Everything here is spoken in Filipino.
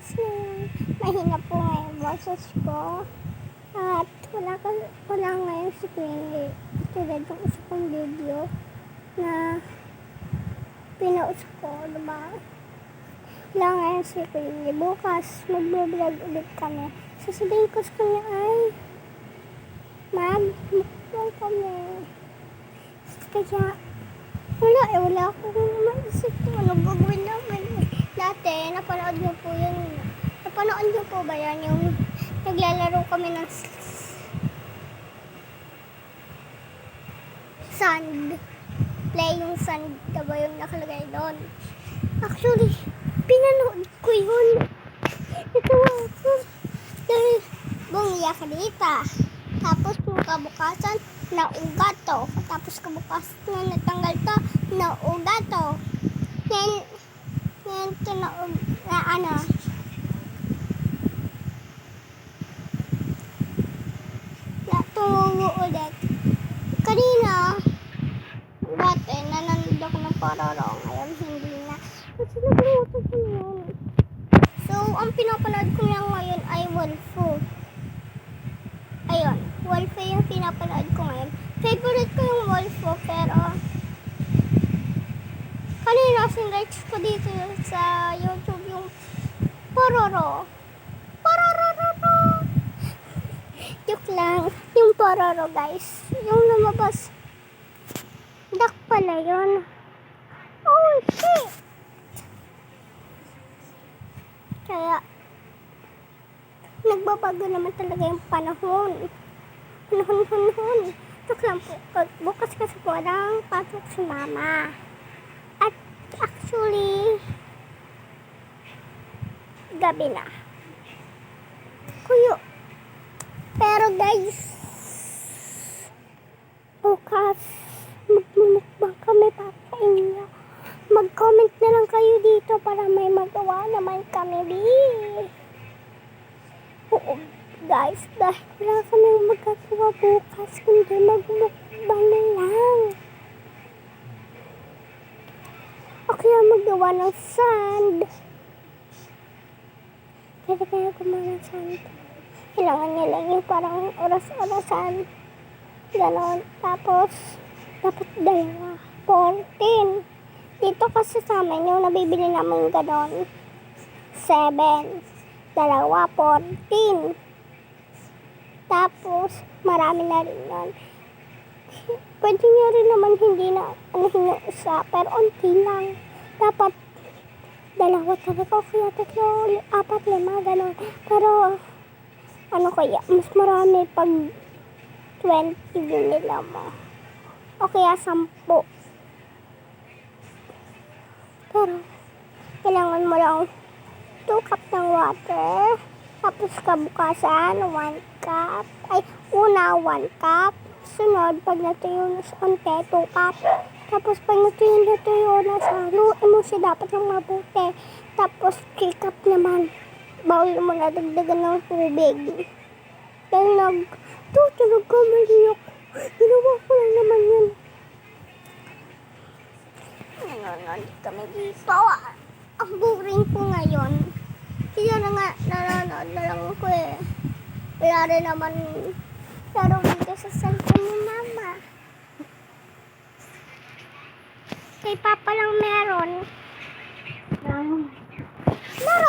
guys, mahina po ngayon boses ko. At wala ngayon si Queenie. Tulad ng isa kong video na pinost ko, diba? Wala ngayon si Queenie. Bukas, mag-vlog ulit kami. Sasabihin ko sa kanya ay mag-vlog kami. Kaya wala akong maisip kung ano gagawin namin. Dati, napanood niyo po yun. Napanood niyo po ba yan? Yung naglalaro kami ng sand. Playing sand. Diba yung nakalagay doon? Actually, pinanood ko yun. Natawa ako. Dahil, bumiyak ka dito. Tapos, kabukasan, naugat to. Tapos, kabukasan, natanggal to, naugat to. Then, ito na ano. Natungo ulit. Kanina, dati, nanonood ako ng Pororo. Ngayon, hindi na. Kasi nagluto ko yun. So, ang pinapanood ko lang ngayon ay Wolfo. Ayun, Wolfo yung pinapanood ko ngayon. Favorite ko yung Wolfo, pero kanina sinreach ko dito sa YouTube yung Pororo. Pororo! Joke lang. Yung Pororo, guys. Yung lumabas. Duck pala yun. Oh, shit! Kaya, nagbabago naman talaga yung panahon. Joke lang po. Bukas kasi po lang pasok si mama. At actually, gabi na. Kuyo. Pero guys, bukas, magmumukbang kami para sa inyo. Mag-comment na lang kayo dito para may magawa naman kami. Oo, guys, dahil wala kaming magagawa bukas, kundi magmukbang na lang. O kaya magawa ng sand. Pwede kaya gumawa ng sand. Kailangan niya lang yung parang oras-orasan. Ganon. Tapos, dapat 14. Dito kasi sa amin, yung nabibili namin ganon, 7. 14. Tapos, marami na rin yun. Pwede niya rin naman hindi na anuhin yung isa, pero unti lang. Dapat 2 talaga, kaya 3, 4, 5, gano'n. Pero, ano kaya, mas marami pag 20 binila mo. O kaya 10. Pero, kailangan mo lang 2 cup ng water. Tapos kabukasan, 1 cup. Una 1 cup. Sunod, pag natuyo na sa konti, 2 cup. Tapos pag natuyo na sa haluin mo siya dapat ng mabuti. Tapos 3 cup naman. Bawal mo na dagdagan ng tubig. Dahil talaga mali ako. Ginawa ko lang naman yun. Nanonood kami dito. Ang boring ko ngayon. Kaya na nga, nanonood na lang ako eh. Wala rin naman laro dito sa cellphone ni mama. Kay papa lang meron.